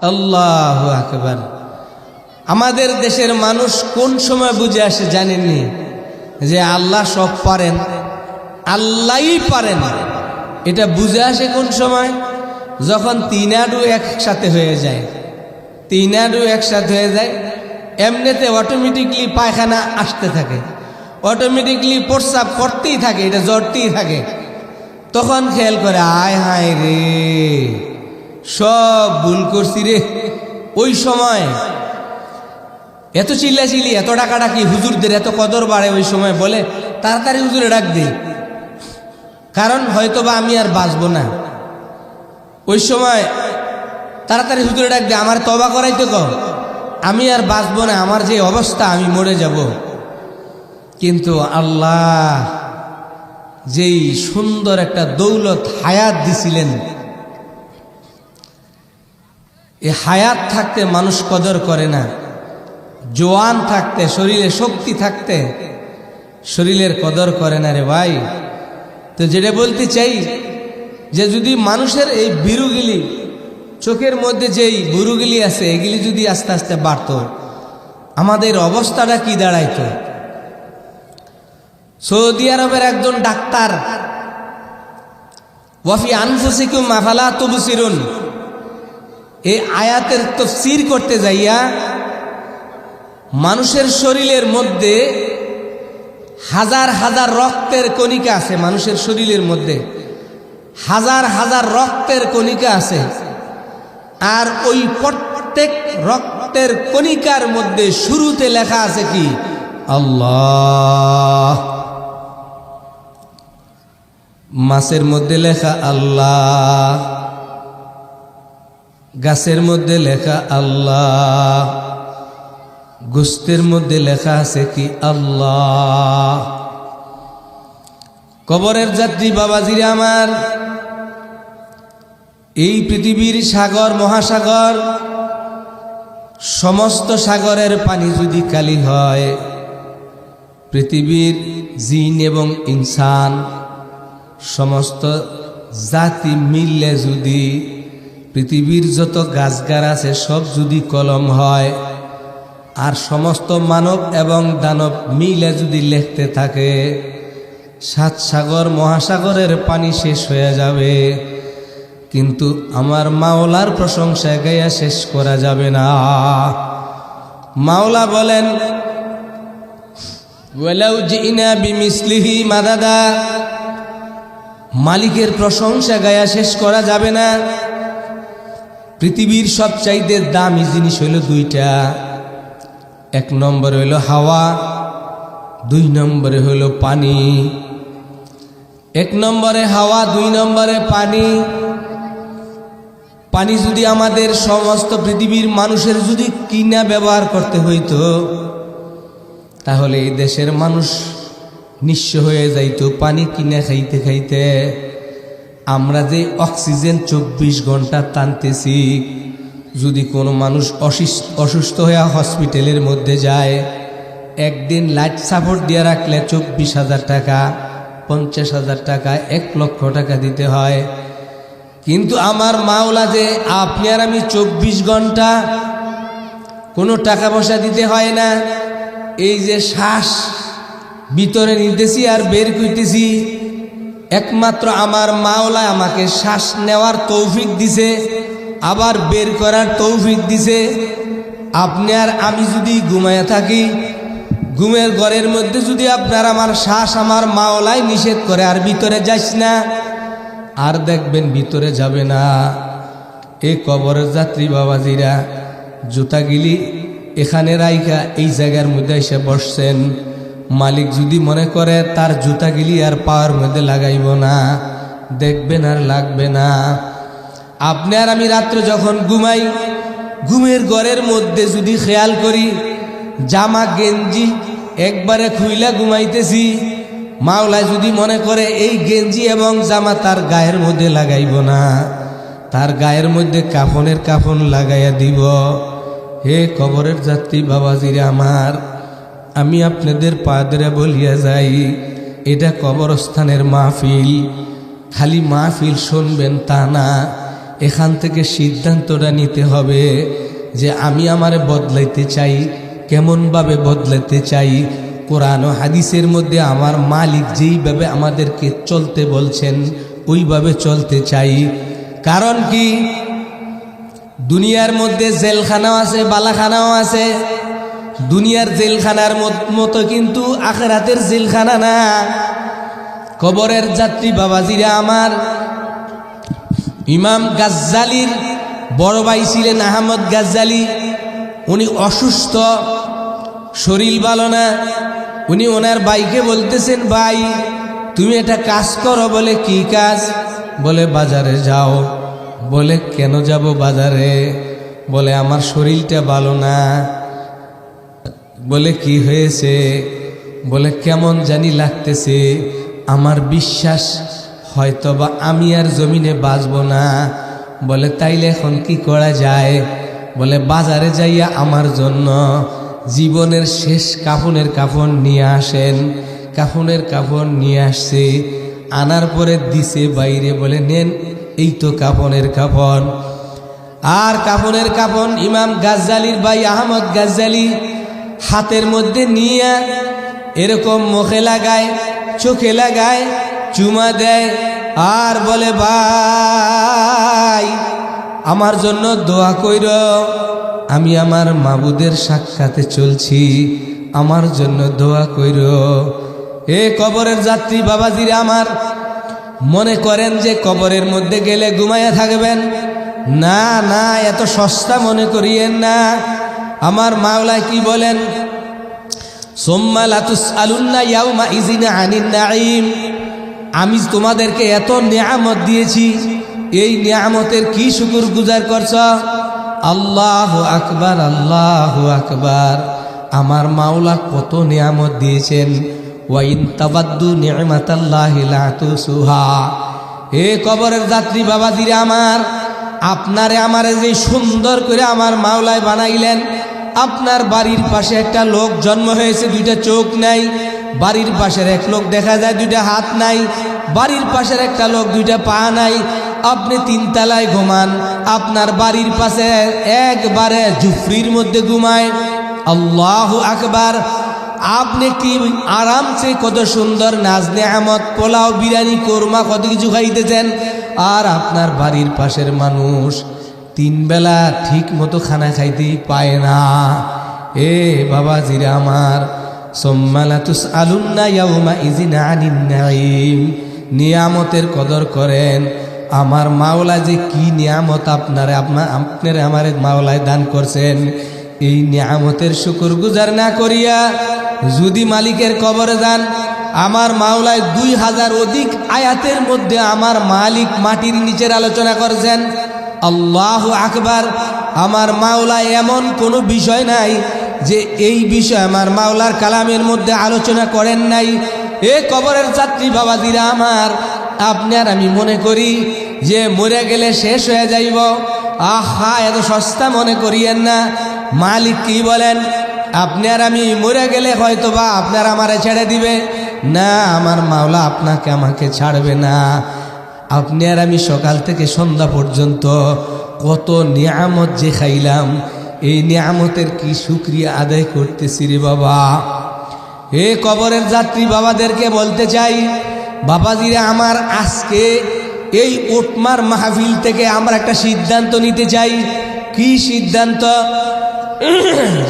আল্লাহু আকবার। আমাদের দেশের মানুষ কোন সময় বুঝে আসে জানেননি যে আল্লাহ সব পারেন, আল্লাহই পারেন। এটা বুঝে আসে কোন সময়? যখন তিন আডু একসাথে হয়ে যায়, তিন আডু একসাথে হয়ে যায়, এমনিতে অটোমেটিকলি পায়খানা আসতে থাকে, অটোমেটিকলি প্রস্রাব করতেই থাকে, এটা জড়তেই থাকে। তখন খেয়াল করে আয় হায় রে, সব ভুল করছি রে। ওই সময় এত চিল্লাচিল্লি, এত ডাকাডাকি, হুজুরদের এত কদর বাড়ে। ওই সময় বলে তাড়াতাড়ি হুজুরে ডাক দে, কারণ হয়তোবা আমি আর বাঁচবো না। ওই সময় তাড়াতাড়ি হুজুরে ডাক দে, আমার তওবা করাইতে কও, আমি আর বাঁচবো না, আমার যে অবস্থা আমি মরে যাব। কিন্তু আল্লাহ যেই সুন্দর একটা দৌলত হায়াত দিছিলেন, এই হায়াত থাকতে মানুষ কদর করে না। জোয়ান থাকতে, শরীরে শক্তি থাকতে শরীরের কদর করে না রে ভাই। তো যেটা বলতে চাই যে যদি মানুষের এই বিরুগুলি, চোখের মধ্যে যেই বুরুগুলি আছে, এগুলি যদি আস্তে আস্তে বাড়ত, আমাদের অবস্থাটা কি দাঁড়াইতো? সৌদি আরবের একজন ডাক্তার, ওয়াফি আনফুসিকুম আফালা তুবসিরুন, এই আয়াতের তাফসীর করতে যাইয়া মানুষের শরীরের মধ্যে হাজার হাজার রক্তের কণিকা আছে, মানুষের শরীরের মধ্যে হাজার হাজার রক্তের কণিকা আছে। আর ওই প্রত্যেক রক্তের কণিকার মধ্যে শুরুতে লেখা আছে কি? আল্লাহ। মাছের মধ্যে লেখা আল্লাহ, গাছের মধ্যে লেখা আল্লাহ, গোস্তের মধ্যে লেখা আছে কি? আল্লাহ। কবরের যাত্রী বাবাজিরা আমার, এই পৃথিবীর সাগর মহাসাগর, সমস্ত সাগরের পানি যদি কালি হয়, পৃথিবীর জিন এবং ইনসান সমস্ত জাতি মিললে যদি পৃথিবীর যত গাছগাছ আছে সব যদি কলম হয়, আর সমস্ত মানব এবং দানব মিলে যদি লিখতে থাকে, 7 সাগর মহাসাগরের পানি শেষ হয়ে যাবে, কিন্তু আমার মাওলার প্রশংসা গাইয়া শেষ করা যাবে না। মাওলা বলেন, ওয়ালাউ জিনা বিমিসলিহি মাদাদা, মালিকের প্রশংসা গায়া শেষ করা যাবে না। পৃথিবীর সবচাইতে দামি জিনিস হইল দুইটা, 1 নম্বরে হইল হাওয়া, 2 নম্বরে হইল পানি। 1 নম্বরে হাওয়া, 2 নম্বরে পানি। পানি যদি আমাদের সমস্ত পৃথিবীর মানুষের যদি কিনা ব্যবহার করতে হইতো, তাহলে এই দেশের মানুষ নিঃস্ব হয়ে যাইতো পানি কিনে খাইতে খাইতে। আমরা যে অক্সিজেন 24 ঘন্টা টানতেছি, যদি কোনো মানুষ অসুস্থ হয়ে হসপিটালের মধ্যে যায়, একদিন লাইট সাপোর্ট দিয়ে রাখলে 24,000 টাকা, 50,000 টাকা, 1 লক্ষ টাকা দিতে হয়। কিন্তু আমার মাওলা যে আপনি আর আমি 24 ঘন্টা কোনো টাকা পয়সা দিতে হয় না, এই যে শ্বাস ভিতরে নিতেছি আর বের করতেছি, একমাত্র আমার মাওলা আমাকে শ্বাস নেওয়ার তৌফিক দিছে, আবার বের করার তৌফিক দিছে। আপনি আর আমি যদি ঘুমায় থাকি, ঘুমের ঘরের মধ্যে যদি আপনার আমার শ্বাস আমার মাওলাই নিষেধ করে আর ভিতরে যাস না, আর দেখবেন ভিতরে যাবে না। এই কবরের যাত্রী বাবাজিরা জুতাগিলি এখানে রাইখা এই জায়গার মধ্যে এসে বসছেন, মালিক যদি মনে করে তার জুতাগিলি আর পাওয়ার মধ্যে লাগাইব না, দেখবেন আর লাগবে না। আপনি আর আমি রাত্রে যখন ঘুমাই, ঘুমের ঘরের মধ্যে যদি খেয়াল করি জামা গেঞ্জি একবারে খুইলা ঘুমাইতেছি, মাওলা যদি মনে করে এই গেঞ্জি এবং জামা তার গায়ের মধ্যে লাগাইব না, তার গায়ের মধ্যে কাফনের কাফন লাগাইয়া দিব। হে কবরের যাত্রী বাবাজিরা আমার, আমি আপনাদের পা ধরে বলিয়া যাই, এটা কবরস্থানের মাহফিল। খালি মাহফিল শুনবেন তা না, এখান থেকে সিদ্ধান্তটা নিতে হবে যে আমি আমারে বদলাইতে চাই, কেমনভাবে বদলাতে চাই। কোরআন ও হাদিসের মধ্যে আমার মালিক যেইভাবে আমাদেরকে চলতে বলছেন ওইভাবে চলতে চাই। কারণ কি, দুনিয়ার মধ্যে জেলখানাও আছে, বালাখানাও আছে। দুনিয়ার জেলখানার মতো কিন্তু আখিরাতের জেলখানা না। কবরের যাত্রী বাবাজিরা আমার, ইমাম গাজ্জালির বড় ভাই ছিলেন আহমদ গাজ্জালি। উনি অসুস্থ, শরীর ভালো না। উনি ওনার ভাইকে বলতেছেন, ভাই তুমি একটা কাজ করো। বলে কি কাজ? বলে বাজারে যাও। বলে কেন যাব বাজারে? বলে আমার শরীরটা ভালো না। বলে কি হয়েছে? বলে কেমন জানি লাগতেছে, আমার বিশ্বাস হয়তোবা আমি আর জমিনে বাঁচব না। বলে তাইলে এখন কি করা যায়? বলে বাজারে যাইয়া আমার জন্য জীবনের শেষ কাফনের কাফন নিয়ে আসেন। কাফনের কাফন নিয়ে আসছে, আনার পরে দিছে বাইরে। বলে নেন, এই তো কাফনের কাফন। আর কাফনের কাফন ইমাম গাজ্জালির ভাই আহমদ গাজ্জালি হাতের মধ্যে নিয়ে এরকম মুখে লাগায়, চোখে লাগায়, চুমা দেয় আর বলে, ভাই আমার জন্য দোয়া কইর, আমি আমার মাবুদের সাক্ষাতে চলছি, আমার জন্য দোয়া কইর। এ কবরের যাত্রী বাবাজিরা আমার, মনে করেন যে কবরের মধ্যে গেলে ঘুমাইয়া থাকবেন? না না, এত সস্তা মনে করিয়েন না। আমার মাওলা কি বলেন? সুম্মা লাতুসআলুন্না ইয়াউমা ইযিন আনিন নাঈম। আমি তোমাদেরকে এত নিয়ামত দিয়েছি, এই নিয়ামতের কি শুকর গুজার করছ? আল্লাহু আকবার, আল্লাহু আকবার। আমার মাওলা কত নিয়ামত দিয়েছেন। ওয়া ইন তাবাদ্দু নি'মাতাল্লাহি লা তুসুহা। এ কবরের যাত্রী বাবাজিরা আমার, আপনারে আমারে যে সুন্দর করে আমার মাওলায় বানাইলেন। আপনার বাড়ির পাশে একটা লোক জন্ম হয়েছে, দুইটা চোখ নাই। বাড়ির পাশের এক লোক দেখা যায় দুইটা হাত নাই। বাড়ির পাশের একটা লোক দুইটা পা নাই। আপনি তিনতলায় ঘুমান, আপনার বাড়ির পাশে একবারে ঝুপড়ির মধ্যে ঘুমায়। আল্লাহু আকবার। আপনি কি আরামসে কত সুন্দর নাজ নেয়ামত, পোলাও, বিরিয়ানি, কোরমা কত কিছু খাইতেছেন। আর আপনার বাড়ির পাশের মানুষ তিন বেলা ঠিক মতো খানা খাইতেই পায় না। এ বাবাজিরা আমার, সুম্মা লাতুসআলুন্না ইয়াউমা ইযিন আনিন নাঈম। নিয়ামতের কদর করেন। আমার মাওলা যে কি নিয়ামত আপনারে আমার মাওলায় দান করছেন, এই নিয়ামতের শুকর গুজার না করিয়া যদি মালিকের কবরে যান, আমার মাওলায় 2000 অধিক আয়াতের মধ্যে আমার মালিক মাটির নিচের আলোচনা করছেন। আল্লাহু আকবার। আমার মাওলা এমন কোনো বিষয় নাই যে এই বিষয় আমার মাওলার কালামের মধ্যে আলোচনা করেন নাই। এ কবরের যাত্রী বাবাজিরা আমার, আপনি আর আমি মনে করি যে মরে গেলে শেষ হয়ে যাইব। আহা, এত সস্তা মনে করিয়েন না। মালিক কি বলেন? আপনি আর আমি মরে গেলে হয়তোবা আপনার আমারে ছেড়ে দিবে না। আমার মাওলা আপনাকে আমাকে ছাড়বে না। আপনি আর আমি সকাল থেকে সন্ধ্যা পর্যন্ত কত নিয়ামত যে খাইলাম, এই নিয়ামতের কি শুকরিয়া আদায় করতেছি রে বাবা। এ কবরের যাত্রী বাবাদেরকে বলতে চাই, বাবাজিরা আমার, আজকে এই ওটমার মাহফিল থেকে আমরা একটা সিদ্ধান্ত নিতে চাই। কি সিদ্ধান্ত?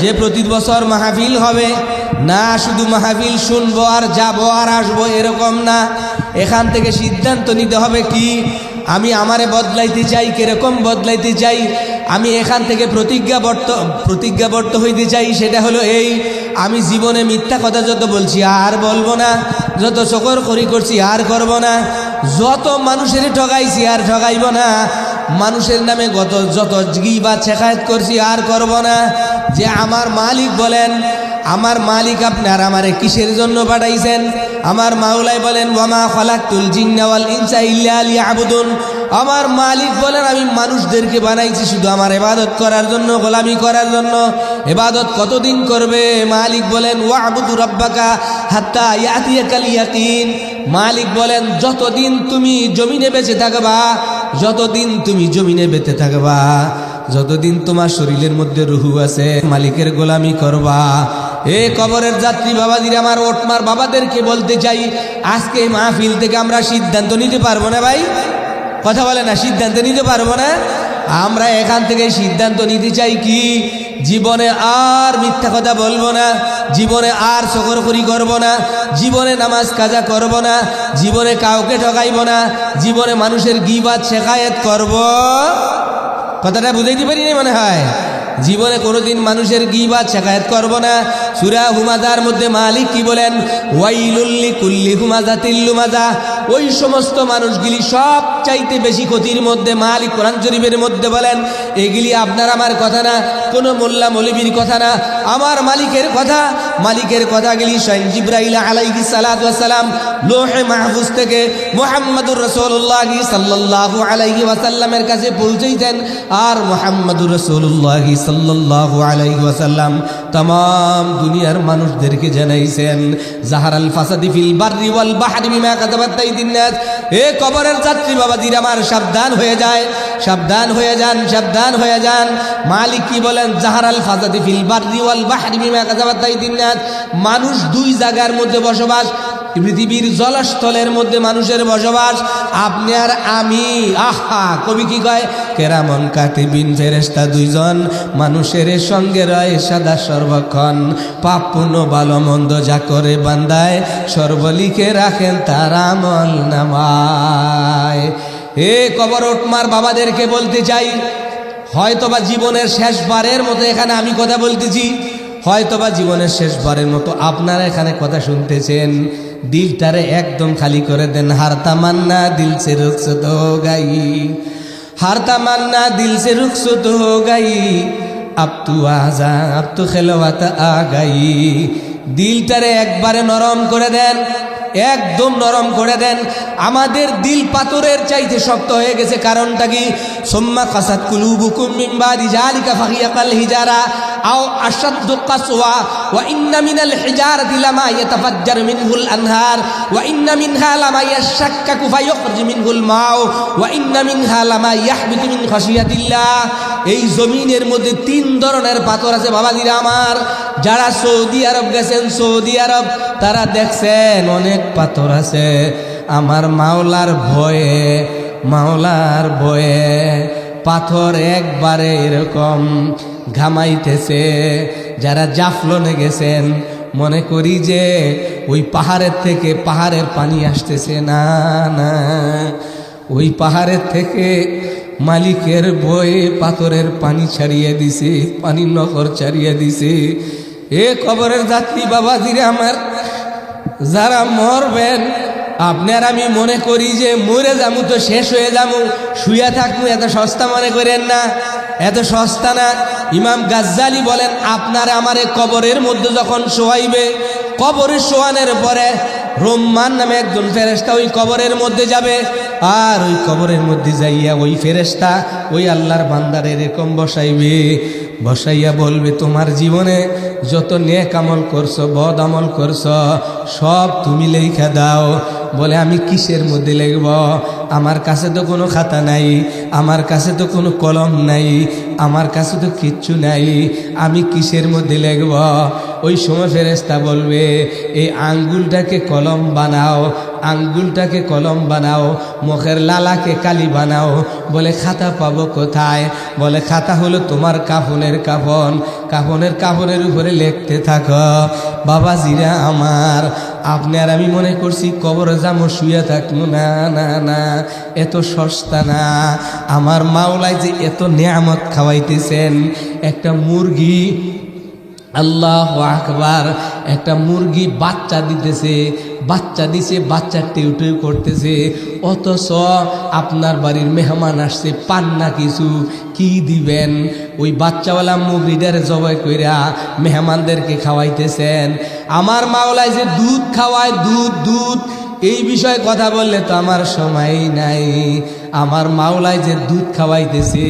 যে প্রতি বছর মাহফিল হবে না, শুধু মাহফিল শুনবো আর যাবো আর আসবো এরকম না। এখান থেকে সিদ্ধান্ত নিতে হবে কি, আমি আমারে বদলাইতে চাই। কিরকম বদলাইতে চাই? আমি এখান থেকে প্রতিজ্ঞাবদ্ধ হইতে চাই। সেটা হলো এই, আমি জীবনে মিথ্যা কথা যত বলছি আর বলবো না, যত চকর খড়ি করছি আর করব না, যত মানুষের ঠগাইছি আর ঠগাইব না, মানুষের নামে যত গীবাত শেখায়ত করছি আর করব না। যে আমার মালিক বলেন, আমার মালিক আপনার আমারে কিসের জন্য পাঠাইছেন? আমার মাওলাই বলেন, ওয়ামা খালাকতুল জিন্না ওয়াল ইনসা ইল্লা লিয়াবুদুন। আমার মালিক বলেন, আমি মানুষদেরকে বানাইছি শুধু আমার ইবাদত করার জন্য, গোলামি করার জন্য। ইবাদত কতদিন করবে? মালিক বলেন, ওয়াবুদু রাব্বাকা হাত্তা ইয়াতিয়াকাল ইয়াকিন। মালিক বলেন, যতদিন তুমি জমিনে বেঁচে থাকবা যতদিন তুমি জমিনে বেঁচে থাকবা, যতদিন তোমার শরীরের মধ্যে রুহু আছে, মালিকের গোলামি করবা। এ কবরের যাত্রী বাবাজির আমার ওটমার বাবাদেরকে বলতে চাই, আজকে মাহফিল থেকে আমরা সিদ্ধান্ত নিতে পারবো না ভাই? কথা বলে না, সিদ্ধান্ত নিতে পারবো না? আমরা এখান থেকে সিদ্ধান্ত নিতে চাই কি, জীবনে আর মিথ্যা কথা বলবো না, জীবনে আর চকরখড়ি করব না, জীবনে নামাজ কাজা করব না, জীবনে কাউকে ঠকাইব না, জীবনে মানুষের গীবাত শেখায়েত করব। কথাটা বুঝাইতে পারিনি মনে হয়? জীবনে কোনোদিন মানুষের গীবাত শেখায়েত করব না। সূরা হুমাযার মধ্যে মালিক কি বলেন? ওয়াইলুল লিকুল্লি হুমাযাতিল লুমাযা। ওই সমস্ত মানুষগুলি সব চাইতে বেশি ক্ষতির মধ্যে মালিক কোরআন শরীফের মধ্যে বলেন, এগুলি আপনার আমার কথা না, কোনো মোল্লা মৌলবীর কথা না, আমার মালিকের কথা। মালিকের কথাগুলি স্বয়ং জিবরাইল আলাইহিস সালাতু ওয়াস সালাম লৌহে মাহফুজ থেকে মুহাম্মদুর রাসূলুল্লাহ সাল্লাল্লাহু আলাইহি ওয়াসাল্লামের কাছে পৌঁছাইতেন। আর মুহাম্মদুর রাসূলুল্লাহ সাল্লাল্লাহু আলাইহি ওয়াসাল্লাম तमाम দুনিয়ার মানুষদেরকে জানাইছেন, জাহারাল ফাসাদি ফিল বাররি ওয়াল বাহরি বিমা কাসাবাত আইদিন নাস। এ কবরের যাত্রী বাবাজির আমার, সাবধান হয়ে যায়, সাবধান হয়ে যান, সাবধান হয়ে যান। মালিক কি বলেন? জাহারাল ফাসাদি ফিল বাররি ওয়াল বাহরি বিমা কাসাবাত আইদিন নাস। মানুষ দুই জায়গার মধ্যে বসবাস, পৃথিবীর জলস্থলের মধ্যে মানুষের বসবাস। আপনি আর আমি, আহা, কবি কি কয়? কেরামন কাতিবিন ফেরেশতা দুইজন মানুষের সঙ্গে রয় সদা সর্বক্ষণ, পাপ পুণ্য ভালো মন্দ যা করে বান্দায় সর্ব লিখে রাখেন তার আমল নামায়। এ কবর ওটমার বাবাদেরকে বলতে চাই, হয়তোবা জীবনের শেষবারের মতো এখানে আমি কথা বলতেছি, হয়তোবা জীবনের শেষবারের মতো আপনারা এখানে কথা শুনতেছেন। দিলটারে একদম খালি করে দেন। হার তামান্না দিল সে রুখসত হো গাই, হার তামান্না দিল সে রুখসত হো গাই, আব তু আজা আব তু খেলোয়াত আ গাই। দিলটারে একবারে নরম করে দেন, একদম নরম করে দেন। আমাদের দিল পাথরের চাইতে শক্ত হয়ে গেছে, কারণটা কি? সুম্মা কাসাত কুলুবুকুম মিন বাদি যালিকা ফাহিয়া কাল হিজারা আও আশাদ্দু কাসওয়া ওয়া ইন্না মিনাল হিজারাতি লামা ইয়াতাফাজ্জারু মিনহুল আনহার ওয়া ইন্না মিনহা লামা ইয়াশাক্কাকু ফায়ুখরিজু মিনহুল মাউ ওয়া ইন্না মিনহা লামা ইয়াহবিতু মিন খাশিয়াতিল্লাহ। এই জমিনের মধ্যে তিন ধরনের পাথর আছে বাবাজিরা আমার। যারা সৌদি আরব গেছেন, সৌদি আরব, তারা দেখছেন অনেক পাথর আছে। আমার মাওলার ভয়ে, মাওলার ভয়ে পাথর একবারে এরকম ঘামাইতেছে। যারা জাফলনে গেছেন, মনে করি যে ওই পাহাড়ের থেকে পাহাড়ের পানি আসতেছে, না না, ওই পাহাড়ের থেকে মালিকের বয়ে পাথরের পানি ছাড়িয়ে দিছে, পানির নহর ছাড়িয়ে দিছে। এ কবরের যাত্রী বাবাজিরা আমার, যারা মরবেন, আপনার আমি মনে করি যে মরে যামু তো শেষ হয়ে যামু, শুয়ে থাকবো, এত সস্তা মনে করেন না, এত সস্তা না। ইমাম গাজ্জালি বলেন, আপনার আমার কবরের মধ্যে যখন শোয়াইবে, কবরে শোয়ানোর পরে রহমান নামে একজন ফেরেশতা ওই কবরের মধ্যে যাবে, আর ওই কবরের মধ্যে যাইয়া ওই ফেরেশতা ওই আল্লাহর বান্দার এরকম বসাইবে, বসাইয়া বলবে, তোমার জীবনে যত নেক আমল করছো, বদ আমল করছো, সব তুমি লেখা দাও। বলে, আমি কিসের মধ্যে লিখব? আমার কাছে তো কোনো খাতা নাই, আমার কাছে তো কোনো কলম নাই, আমার কাছে তো কিচ্ছু নাই, আমি কিসের মধ্যে লিখব? ওই সময় ফেরেশতা বলবে, এই আঙ্গুলটাকে কলম বানাও, আঙ্গুলটাকে কলম বানাও, মুখের লালাকে কালি বানাও। বলে, খাতা পাবো কোথায়? বলে, খাতা হলো তোমার কাফনের কাফন, কাফনের কাফনের উপরে লিখতে থাকো। বাবাজিরা আমার, আপনার আমি মনে করছি কবরে যাবো, শুয়ে থাকবো, না না না, এত সস্তা না। আমার মাওলাই যে এত নিয়ামত খাওয়াইতেছেন, একটা মুরগি, আল্লাহু আকবার, একটা মুরগি বাচ্চা দিতেছে, বাচ্চা দিছে, বাচ্চা টিউ টিউ করতেছে, অথচ আপনার বাড়ির মেহমান আসছে, পান না কিছু, কি দিবেন? ওই বাচ্চাওয়ালা মুরগিটার জবাই কইরা মেহমানদেরকে খাওয়াইতেছেন। আমার মাওলাই যে দুধ খাওয়ায়, দুধ দুধ, এই বিষয়ে কথা বললে তো আমার সময় নাই। আমার মাওলায় যে দুধ খাওয়াইতেছে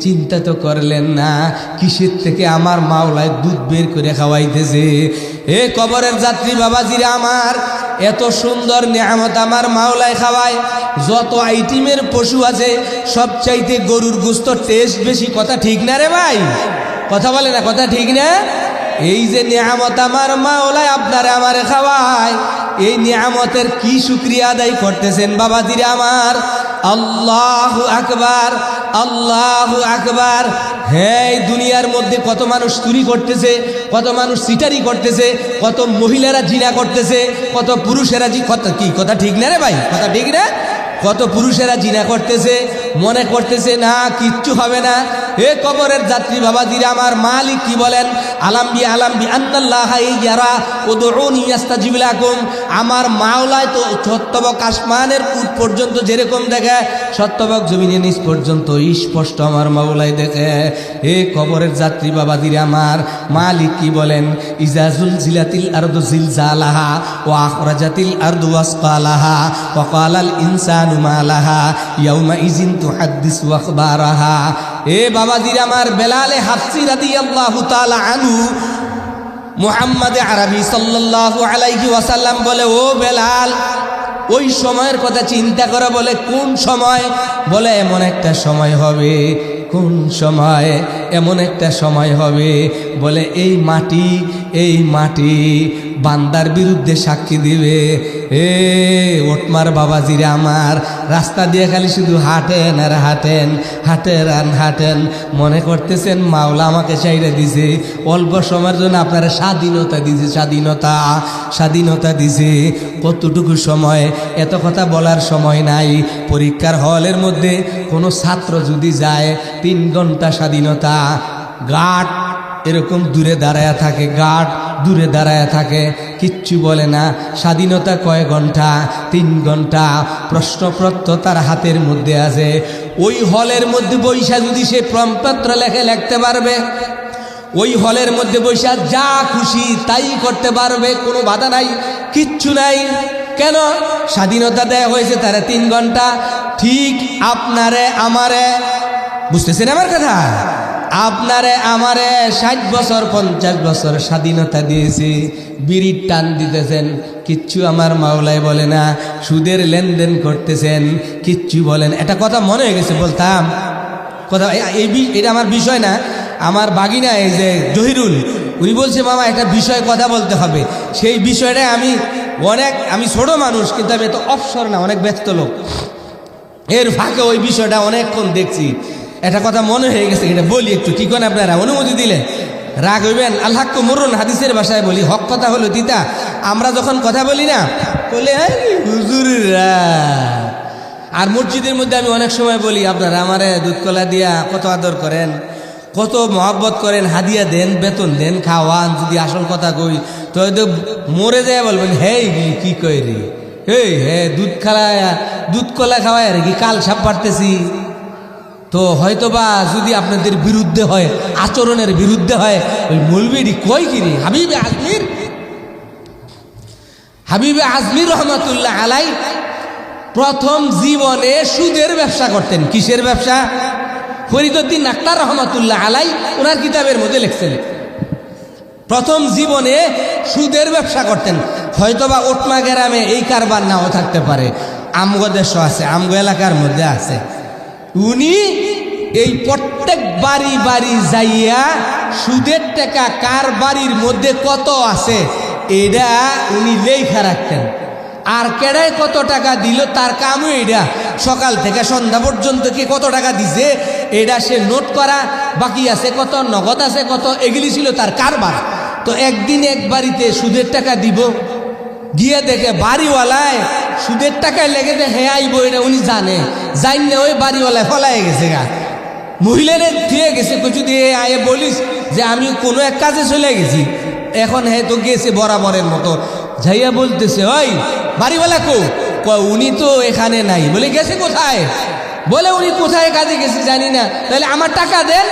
চিন্তা তো করলেন না কিসের থেকে আমার মাওলায় দুধ বের করে খাওয়াইতেছে। এ কবরের যাত্রী বাবাজিরা আমার, এত সুন্দর নিয়ামত আমার মাওলায় খাওয়ায়। যত আইটেমের পশু আছে সবচাইতে গরুর গোস্ত টেস্ট বেশি, কথা ঠিক না রে ভাই? কথা বলে না, কথা ঠিক না? এই যে নিয়ামত আমার মাওলায় আপনারে আমারে খাওয়ায়, এই নিয়ামতের কি শুকরিয়া আদায় করতেছেন বাবাজিরা আমার? আল্লাহু আকবার, আল্লাহু আকবার। হ্যাঁ, দুনিয়ার মধ্যে কত মানুষ চুরি করতেছে, কত মানুষ সিটারি করতেছে, কত মহিলারা জিনা করতেছে, কত পুরুষেরা কথা ঠিক না রে ভাই? কথা ঠিক না? কত পুরুষেরা জিনা করতেছে, মনে করতেছে না কিচ্ছু হবে না। এ কবরের যাত্রী বাবাজিরা আমার, মালিক কি বলেন? আলাম্বি আলাম্বি আন্নাল্লাহা ইয়ারা উদউনি ইস্তাজিব লাকুম। আমার মাওলায় তো সত্যবক আসমানের উট পর্যন্ত যেরকম দেখে, সত্যবক জমিনের নিচ পর্যন্ত স্পষ্ট আমার মাওলায় দেখে। এ কবরের যাত্রী বাবাজিরা আমার, মালিক কি বলেন? ইজা জুলজিলাতিল আরদু জিলজালাহা ওয়া আখরাজাতিল আরদু আসকালাহা ওয়া ক্বালাল ইনসানু মা লাহা ইয়াউমা ইযিন তুহাদ্দিসু আখবারাহা। এ বাবাজিরা আমার, বেলালে হাফসি রাদিয়াল্লাহু তাআলা আনহু মুহাম্মদ আরবি সাল্লাল্লাহু আলাইহি ওয়াসাল্লাম বলে, ও বেলাল, ওই সময়ের কথা চিন্তা করে। বলে কোন সময়? বলে এমন একটা সময় হবে। কোন সময়? এমন একটা সময় হবে, বলে এই মাটি বান্দার বিরুদ্ধে সাক্ষী দিবে। এ ওটমার বাবাজিরা আমার, রাস্তা দিয়ে খালি শুধু হাঁটেন আর হাঁটেন, হাঁটেন, মনে করতেছেন মাওলা আমাকে চাইরে দিছে, অল্প সময়ের জন্য আপনারা স্বাধীনতা দিছে, স্বাধীনতা দিছে। কতটুকু সময়? এত কথা বলার সময় নাই। পরীক্ষার হলের মধ্যে কোনো ছাত্র যদি যায়, 3 ঘন্টা স্বাধীনতা। গার্ড এরকম দূরে দাঁড়ায় থাকে, কিচ্ছু বলে না। স্বাধীনতা কয় ঘন্টা? 3 ঘন্টা। প্রশ্নপত্র তার হাতের মধ্যে আছে। ওই হলের মধ্যে বৈশা যদি সে প্রশ্নপত্র লিখতে পারবে, ওই হলের মধ্যে বৈশা যা খুশি তাই করতে পারবে, কোনো বাধা নাই, কিচ্ছু নাই। কেন? স্বাধীনতা দেয়া হয়েছে তারা 3 ঘন্টা। ঠিক আপনারে আমারে, বুঝতেছেন আমার কথা? আপনারে আমারে 60 বছর 50 বছর স্বাধীনতা দিয়েছি, বিড়ির টান দিতেছেন, কিচ্ছু আমার মাওলায় বলে না। সুদের লেনদেন করতেছেন, কিচ্ছু বলেন। এটা কথা মনে হয়ে গেছে, বলতাম কথা। এটা আমার বিষয় না, আমার বাগিনা এই যে জহিরুল, উনি বলছে মামা একটা বিষয় কথা বলতে হবে। সেই বিষয়টা আমি ছোট মানুষ, কিন্তু আমি এত অবসর না, অনেক ব্যস্ত লোক। এর ফাঁকে ওই বিষয়টা অনেকক্ষণ দেখছি, একটা কথা মনে হয়ে গেছে, এটা বলি একটু। কি করেন আপনারা? অনুমতি দিলে রাগ হইবেন? আল্লাহ মরুন, হাদিসের ভাষায় বলি, হক কথা হলো তিতা। আমরা যখন কথা বলি না, বলে হুজুররা। আর মসজিদের মধ্যে আমি অনেক সময় বলি, আপনারা আমারে দুধ কলা দিয়া কত আদর করেন, কত মহব্বত করেন, হাদিয়া দেন, বেতন দেন, খাওয়ান। যদি আসল কথা কই তো হয়তো মরে যায় বলবেন, হেই কি কই রে, হ্যাঁ দুধ কলা খাওয়ায় আর কি কাল সাপ পারতেছি। তো হয়তোবা যদি আপনাদের বিরুদ্ধে হয়, আচরণের বিরুদ্ধে হয়, ওই মৌলবী কই কিনি হাবিবে আজমির রহমাতুল্লাহ আলাই প্রথম জীবনে সুদের ব্যবসা করতেন। কিসের ব্যবসা? ফরিদউদ্দিন আক্তার রহমাতুল্লাহ আলাই ওনার কিতাবের মধ্যে লিখছেন, প্রথম জীবনে সুদের ব্যবসা করতেন। হয়তোবা ওটমা গ্রামে এই কারবার নাও থাকতে পারে, আমগো দেশ আছে, আমগো এলাকার মধ্যে আছে। উনি এই প্রত্যেক বাড়ি যাইয়া সুদের টাকা কার বাড়ির মধ্যে কত আছে এটা উনি লেখা রাখতেন। আর কেডায় কত টাকা দিল তার কামও এটা। সকাল থেকে সন্ধ্যা পর্যন্ত কে কত টাকা দিছে এটা সে নোট করা, বাকি আছে কত, নগদ আছে কত, এগুলি ছিল তার কারবার। তো একদিন এক বাড়িতে সুদের টাকা দিব, গিয়ে দেখে বাড়িওয়ালায় সুদের টাকায় লেগে হে আইব, এটা উনি জানে, জান না ওই বাড়িওয়ালায় ফলাই গেছে গা, মহিলারে দিয়ে গেছে। কিছু দিয়ে আয়ে বলিস যে আমি কোনো এক কাজে চলে গেছি, এখন হে তো গেছে বরাবরের মতো। যাইয়া বলতেছে, ওই বাড়িওয়ালা উনি তো এখানে নাই। বলে গেছে কোথায়? বলে উনি কোথায় কাজে গেছে জানি না। তাহলে আমার টাকা দেন।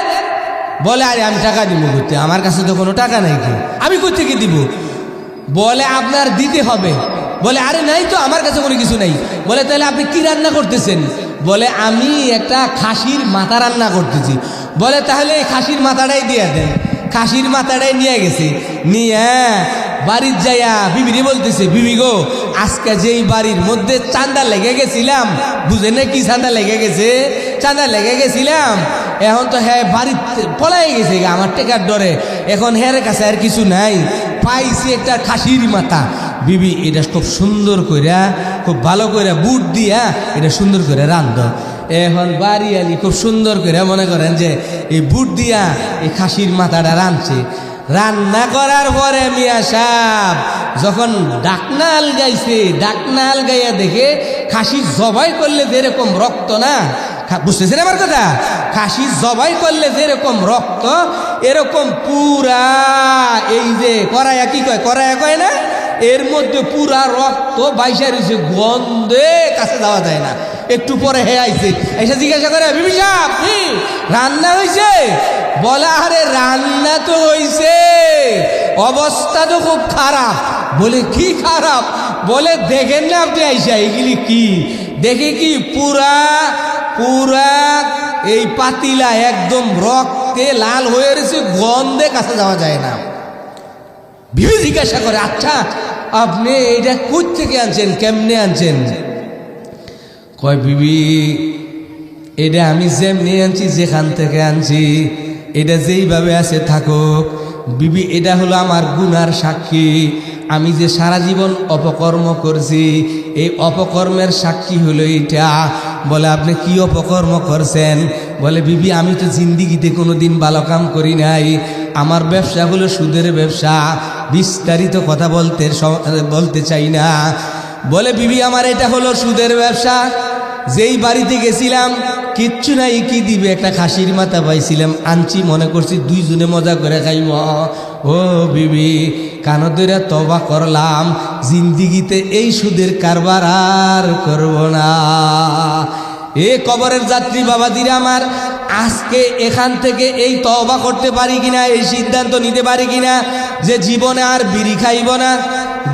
বলে আরে আমি টাকা দিব করতে, আমার কাছে তো কোনো টাকা নাই, কি আমি কোথা থেকে দিব? বলে আপনার দিতে হবে। বলে আরে নাই তো, আমার কাছে কোনো কিছু নাই। বলে তাহলে আপনি কি রান্না করতেছেন? বলে আমি একটা খাসির মাথা রান্না করতেছি। বলে তাহলে এই খাসির মাথাটাই দিয়ে দেন। খাসির মাথাটাই নিয়ে গেছে, নিয়ে বাড়ির যাইয়া বিবিরে বলতেছে, বিবি গো, আজকে যেই বাড়ির মধ্যে চাঁদা লেগে গেছিলাম, বুঝে না কি চাঁদা লেগে গেছে, চাঁদা লেগে গেছিলাম, এখন তো হ্যাঁ বাড়ির পলাই গেছে আমার টেকার ডরে, এখন হের কাছে আর কিছু নাই, পাইছি একটা খাসির মাথা। বিবি এটা খুব সুন্দর কইরা, খুব ভালো করে বুট দিয়া এটা সুন্দর করে রান্ধ। এখন বাড়ি আলি খুব সুন্দর করে মনে করেন যে এই বুট দিয়া এই খাসির মাথাটা রাঁধছে। রান্না করার পরে মিয়া সাহেব যখন ডাকনাল গাইছে, ডাকনাল গাইয়া দেখে খাসি জবাই করলে যেরকম রক্ত না, বুঝতেছেন আমার কথা, খাসি জবাই করলে যেরকম রক্ত, এরকম পুরা এই যে করায়া কি কয়, করায়া কয় না, এর মধ্যে পুরা রক্ত বাইসা রয়েছে, গন্ধে কাছে যাওয়া যায় না। একটু পরে হে আইছে, এসে জিজ্ঞাসা করে, বিবি সাহেব কি রান্না হয়েছে? বলে আরে রান্না তো হয়েছে, অবস্থা তো খুব খারাপ। বলে কি খারাপ? বলে দেখেন না আপনি আইসা এগুলি কি, দেখে কি পুরা পুরা এই পাতিলা একদম রক্তে লাল হয়ে রয়েছে, গন্ধে কাছে যাওয়া যায় না। বিবি জিজ্ঞাসা করে, আচ্ছা আপনি এটা কই থেকে আনছেন, কেমনে আনছেন? কয় বিবি এটা আমি যেমনি আনছি, যেখান থেকে আনছি এটা যেইভাবে আছে থাকুক। বিবি এটা হলো আমার গুনার সাক্ষী, আমি যে সারা জীবন অপকর্ম করছি এই অপকর্মের সাক্ষী হলো এটা। বলে আপনি কি অপকর্ম করছেন? বলে বিবি আমি তো জিন্দিগিতে কোনো দিন ভালো কাম করি নাই, আমার ব্যবসা হলো সুদের ব্যবসা, বিস্তারিত কথা বলতে চাই না। বলে বিবি আমার এটা হলো সুদের ব্যবসা, যেই বাড়িতে গেছিলাম কিচ্ছু নাই, কি দিবে, একটা খাসির মাথা পাইছিলাম, আনছি, মনে করছি দুইজনে মজা করে খাইব। ও বিবি কানো ধরে তওবা করলাম, জিন্দিগিতে এই সুদের কারবার আর করব না। এ কবরের যাত্রী বাবাজিরা আমার, আজকে এখান থেকে এই তওবা করতে পারি কিনা, এই সিদ্ধান্ত নিতে পারি কিনা যে জীবনে আর বিড়ি খাইব না,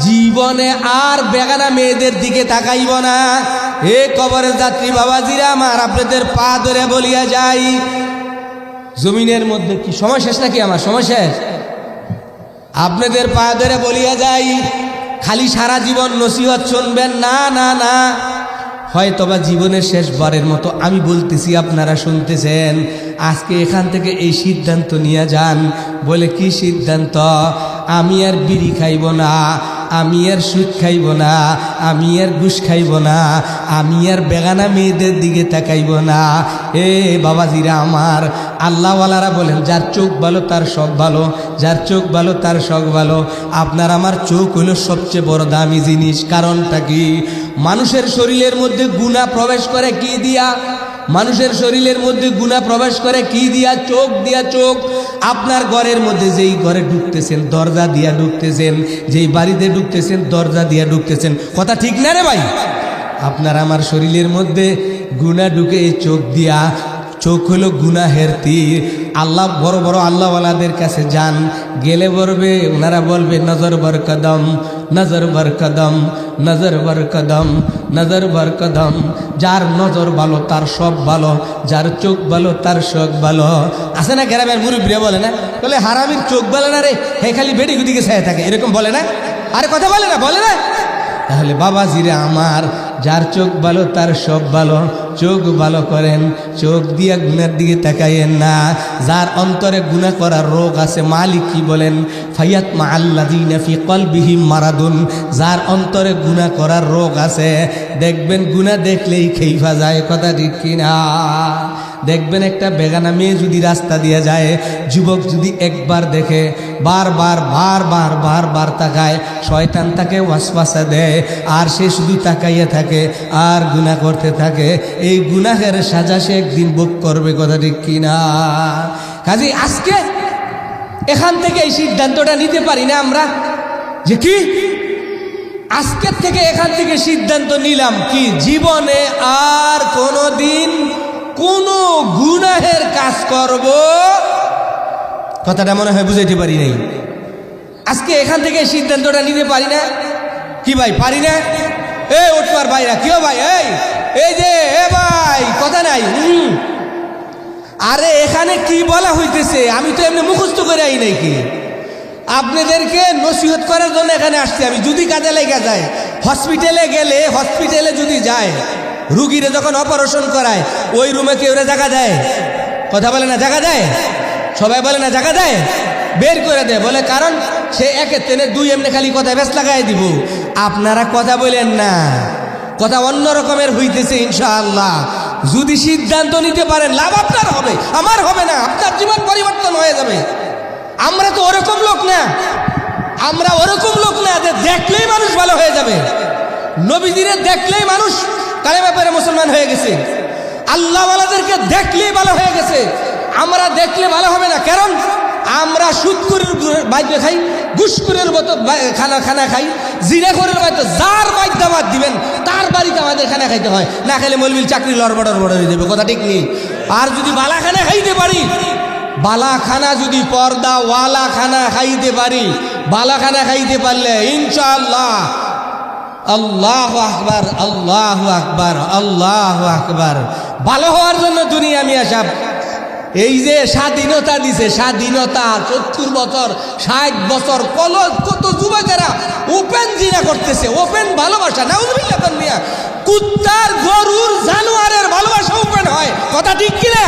জীবনে আর বেগানা মেয়েদের দিকে তাকাইব না। এ কবরের যাত্রী বাবাজিরা আমার, আপনাদের পা ধরে বলিয়া যাই, জমিনের মধ্যে কি সময় শেষ নাকি? আমার সময় শেষ। আপনাদের পা ধরে বলিয়া যাই, খালি সারা জীবন নসিহত শুনবেন না, না না, হয়তোবা জীবনের শেষবারের মতো আমি বলতেছি, আপনারা শুনতেছেন, আজকে এখান থেকে এই সিদ্ধান্ত নিয়ে যান। বলে কি সিদ্ধান্ত? আমি আর বিড়ি খাইব না, আমি আর সুদ খাইব না, আমি আর ঘুষ খাইব না, আমি আর বেগানা মেয়েদের দিকে তাকাইব না। এ বাবাজিরা আমার, আল্লাহওয়ালারা বলেন যার চোখ ভালো তার সব ভালো, যার চোখ ভালো তার সব ভালো। আপনার আমার চোখ হলো সবচেয়ে বড় দামি জিনিস। কারণটা কি? মানুষের শরীরের মধ্যে গুনাহ প্রবেশ করে কি দিয়া? মানুষের শরীরের মধ্যে গুনাহ প্রবেশ করে কি দিয়া? চোখ দিয়া। চোখ আপনার ঘরের মধ্যে যেই ঘরে ঢুকতেছেন দরজা দিয়া ঢুকতেছেন, যেই বাড়িতে ঢুকতেছেন দরজা দিয়া ঢুকতেছেন। কথা ঠিক না রে ভাই? আপনার আমার শরীরের মধ্যে গুনাহ ঢুকে এই চোখ দিয়া। চোখ হলো গুনাহের তীর। আল্লাহ বড় বড় আল্লাহওয়ালাদের কাছে যান, গেলে বলবে, ওনারা বলবে নজর বর কদম, নজর বর কদম, নজর বর কদম, নজর বর কদম। যার নজর ভালো তার সব ভালো, যার চোখ ভালো তার সব ভালো। আছে না গ্রামের মুরব্বীরা বলে না, বলে হারামির চোখ ভালো না রে, হে খালি বেড়ি গুদিকে ছায়া থাকে, এরকম বলে না? আরে কথা বলে না, বলে না? তাহলে বাবাজিরা আমার, যার চোখ ভালো তার সব ভালো, চোখ ভালো করেন, চোখ দিয়া গুনার দিকে তাকাইয়েন না। যার অন্তরে গুনাহ করার রোগ আছে, মালিক কি বলেন? ফায়াত মা আল্লাযীনা ফি কলবিহিম মারাদুন। যার অন্তরে গুনাহ করার রোগ আছে, দেখবেন গুনাহ দেখলেই খেইফা যায়। কথা ঠিক কিনা? দেখবেন একটা বেগানা মেয়ে যদি রাস্তা দিয়ে যায়, যুবক যদি একবার দেখে, বারবার বারবার বারবার তাকায়, শয়তান তাকে ওয়াসওয়াসা দেয়, আর সে শুধু তাকাইয়া থাকে আর গুনাহ করতে থাকে। এই গুনাহের সাজা সে একদিন ভোগ করবে। কথা ঠিক কিনা? কাজে আজকে এখান থেকে এই সিদ্ধান্তটা নিতে পারি না আমরা যে কি আজকের থেকে এখান থেকে সিদ্ধান্ত নিলাম কি জীবনে আর কোনোদিন কোনো গুনাহের কাজ করব। কথাটা মনে হয় বুঝাইতে পারি নাই। আজকে এখান থেকে সিদ্ধান্তটা নিতে পারি না কি ভাই? পারি না? এই উঠবার ভাইরা, কেউ ভাই, এই এই যে এ ভাই কথা নাই আরে এখানে কি বলা হইতেছে আমি তো এমনি মুখস্থ করে আই নাকি আপনাদেরকে নসিহত করার জন্য এখানে আসছি আমি যদি কাজে লেগে যায় হসপিটালে গেলে হসপিটালে যদি যায় রুগীরে যখন অপারেশন করায় ওই রুমে কেউ জায়গা দেয় কথা বলে না জায়গা দেয় সবাই বলে না জায়গা দেয় বের করে দেয় বলে কারণ সে একে তেনে দুই এমনি খালি কথা বেশ লাগাই দিব আপনারা কথা বলেন না কথা অন্য রকমের হইতেছে ইনশাআল্লাহ যদি সিদ্ধান্ত নিতে পারেন লাভ আপনার হবে আমার হবে না আপনার জীবন পরিবর্তন হয়ে যাবে আমরা তো ওরকম লোক না আমরা ওরকম লোক না যে দেখলেই মানুষ ভালো হয়ে যাবে নবীজিরে দেখলেই মানুষ কালেমা পড়ে মুসলমান হয়ে গেছে আল্লাহওয়ালাদেরকে দেখলেই ভালো হয়ে গেছে আমরা দেখলে ভালো হবে না কারণ আমরা সুদখোরের বাইতে খাই ঘুষখোরের মতো খানা খাই জিনাখোরের বাইতে যার বাইতে বাদ দিবেন তার বাড়িতে আমাদের খানা খাইতে হয় না খাইলে মলবিল চাকরি লড়বড় হয়ে যাবে কথা ঠিক নেই আর যদি বালা খানা খাইতে পারি বালা খানা যদি পর্দা ওয়ালা খানা খাইতে পারি বালা খানা খাইতে পারলে ইনশাআল্লাহ আল্লাহু আকবার আল্লাহু আকবার আল্লাহু আকবার ভালো হওয়ার জন্য দুনিয়া মিয়া সাহেব এই যে স্বাধীনতা দিছে স্বাধীনতা 70 বছর 60 বছর কত যুবকেরা ওপেন জিনা করতেছে ওপেন ভালোবাসা নাউজুবিল্লাহ তানমিয়া কুত্তার গরুর জানোয়ারের ভালোবাসা ওপেন হয় কথা ঠিক কিনা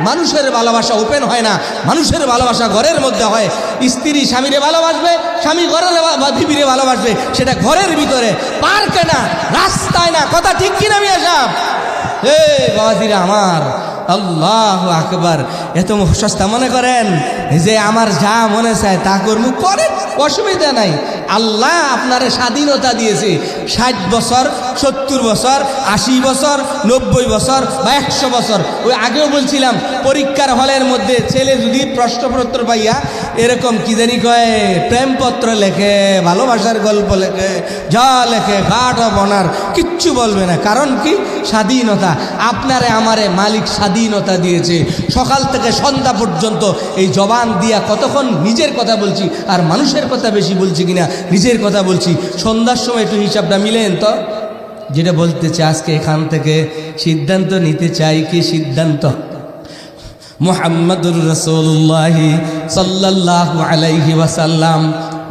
মানুষের ভালোবাসা ওপেন হয় না মানুষের ভালোবাসা ঘরের মধ্যে হয় স্ত্রী স্বামীরে ভালোবাসবে স্বামী ঘরের বিবিরে ভালোবাসবে সেটা ঘরের ভিতরে পার্কে না রাস্তায় না কথা ঠিক কিনা মিয়া সাহেব হে বাবাজিরা আমার আল্লাহু আকবার এত সস্তা মনে করেন যে আমার যা মনে চায় তা করবো করেন অসুবিধা নাই আল্লাহ আপনারে স্বাধীনতা দিয়েছে 60 বছর 70 বছর 80 বছর 90 বছর বা 100 বছর ওই আগেও বলছিলাম পরীক্ষার হলের মধ্যে ছেলে যদি প্রশ্নপত্র পাইয়া এরকম কি জানি কয় প্রেমপত্র লেখে ভালোবাসার গল্প লেখে যা লেখে ঘাট বনার কিচ্ছু বলবে না কারণ কি স্বাধীনতা আপনারে আমারে মালিক স্বাধীনতা দিয়েছে সকাল থেকে সন্ধ্যা পর্যন্ত এই জবান দিয়া কতক্ষণ নিজের কথা বলছি আর মানুষের কথা বেশি বলছি কিনা নিজের কথা বলছি সন্ধ্যার সময় একটু হিসাবটা মিলেন তো যেটা বলতেছে আজকে এখান থেকে সিদ্ধান্ত নিতে চাই কি সিদ্ধান্ত মুহাম্মাদুর রাসূলুল্লাহ সাল্লাল্লাহু আলাইহি ওয়াসাল্লাম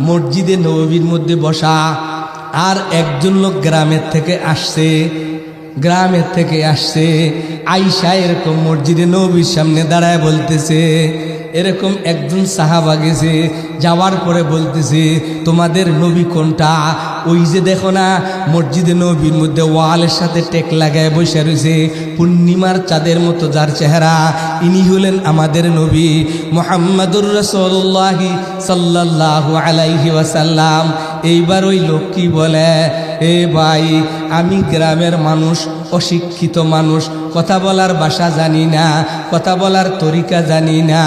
মসজিদে নববীর মধ্যে বসা আর একজন লোক গ্রামের থেকে আসছে আয়েশা এরকম মসজিদে নববীর সামনে দাঁড়ায় বলতেছে এরকম একজন সাহাবা গেছে যাওয়ার পরে বলতেছে তোমাদের নবী কোনটা ওই যে দেখো না মসজিদে নবীর মধ্যে ওয়ালের সাথে টেক লাগায় বসে রয়েছে পূর্ণিমার চাঁদের মতো যার চেহারা ইনি হলেন আমাদের নবী মুহাম্মাদুর রাসূলুল্লাহ সাল্লাল্লাহু আলাইহি ওয়াসাল্লাম এইবার ওই লোক কি বলে এ ভাই আমি গ্রামের মানুষ অশিক্ষিত মানুষ কথা বলার ভাষা জানি না কথা বলার তরিকা জানি না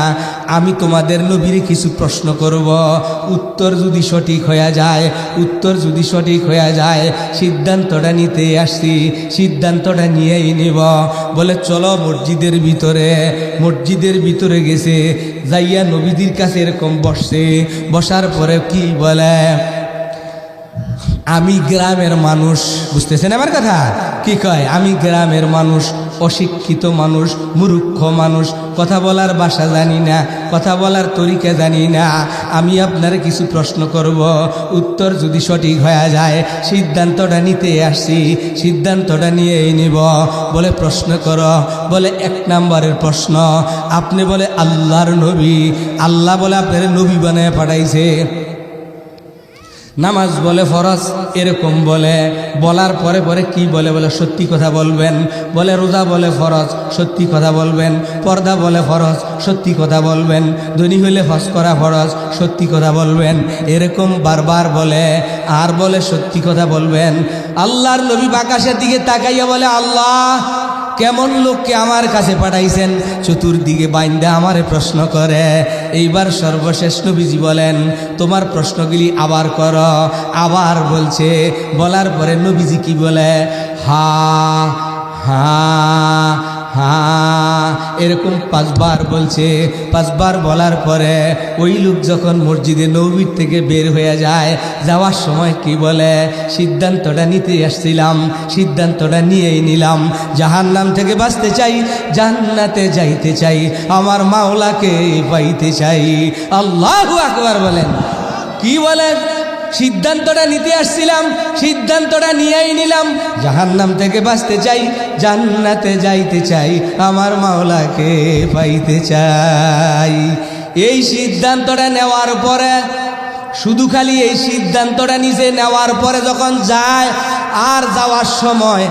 আমি তোমাদের নবীর কিছু প্রশ্ন করব উত্তর যদি সঠিক হয়ে যায় সিদ্ধান্তটা নিতে আসছি সিদ্ধান্তটা নিয়েই নিব বলে চলো মসজিদের ভিতরে গেছে যাইয়া নবীদের কাছে এরকম বসার পরে কি বলে আমি গ্রামের মানুষ বুঝতেছেন আমার কথা কি কয় আমি গ্রামের মানুষ অশিক্ষিত মানুষ মূর্খ মানুষ কথা বলার ভাষা জানি না কথা বলার তরিকা জানি না আমি আপনার কিছু প্রশ্ন করব উত্তর যদি সঠিক হয়ে যায় সিদ্ধান্তটা নিতে আসছি সিদ্ধান্তটা নিয়েই নিব বলে প্রশ্ন করো বলে 1 নম্বরের প্রশ্ন আপনি বলে আল্লাহর নবী আল্লাহ বলে আপনার নবী বানায় পাঠাইছে নামাজ বলে ফরজ এরকম বলার পরে কি বলে সত্যি কথা বলবেন বলে রোজা বলে ফরজ সত্যি কথা বলবেন পর্দা বলে ফরজ সত্যি কথা বলবেন ধনী হইলে হজ করা ফরজ সত্যি কথা বলবেন এরকম বারবার বলে আর বলে সত্যি কথা বলবেন আল্লাহর নবী আকাশের দিকে তাকাইয়া বলে আল্লাহ কেমন লোককে আমার কাছে পাঠাইছেন চতুর্দিকে বাইন্দা আমারে প্রশ্ন করে এইবার সর্বশেষ নবীজি বলেন তোমার প্রশ্নগুলি আবার করো আবার বলছে বলার পরে নবীজি কি বলে হা হা হ্যাঁ, এরকম 5 বার বলছে। 5 বার বলার পরে ওই লোক যখন মসজিদে নববী থেকে বের হয়ে যায়, যাওয়ার সময় কি বলে, সিদ্ধান্তটা নিতে আসছিলাম, সিদ্ধান্তটা নিয়েই নিলাম। জাহান্নাম থেকে বাঁচতে চাই, জান্নাতে যাইতে চাই, আমার মাওলাকে পাইতে চাই। আল্লাহু আকবার বলেন। কি বলেন? সিদ্ধান্তটা নিতে আসছিলাম, সিদ্ধান্তটা নিয়েই নিলাম। জাহান্নাম থেকে বাঁচতে চাই, জান্নাতে যাইতে চাই, আমার মাওলাকে পাইতে চাই। এই সিদ্ধান্তটা নেওয়ার পরে, শুধু খালি এই সিদ্ধান্তটা নিজে নেওয়ার পরে যখন যায়, আর যাওয়ার সময়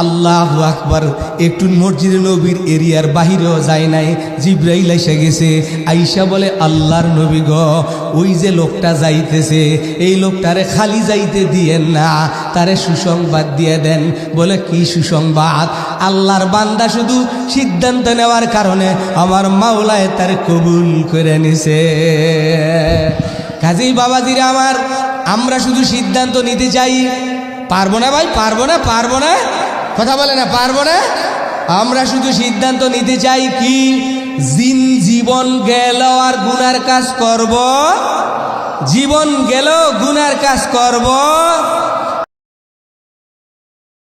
আল্লাহু আকবার, একটু মসজিদে নবীর এরিয়ার বাহিরেও যায় নাই, জিবরাইল এসে গেছে। আইসা বলে, আল্লাহর নবী গো, ওই যে লোকটা যাইতেছে, এই লোকটারে খালি যাইতে দিয়েন না, তারে সুসংবাদ দিয়ে দেন। বলে, কি সুসংবাদ? আল্লাহর বান্দা শুধু সিদ্ধান্ত নেওয়ার কারণে আমার মাওলায় তার কবুল করে নিছে। কাজেই বাবাজিরা আমার, আমরা শুধু সিদ্ধান্ত নিতে চাই, পারবো না ভাই, পারবো না, পারবো না, কথা বলে না, পারবো না। আমরা শুধু সিদ্ধান্ত নিতে চাই কি, জীবন গেল আর গুনার কাজ করব, জীবন গেল গুনার কাজ করব,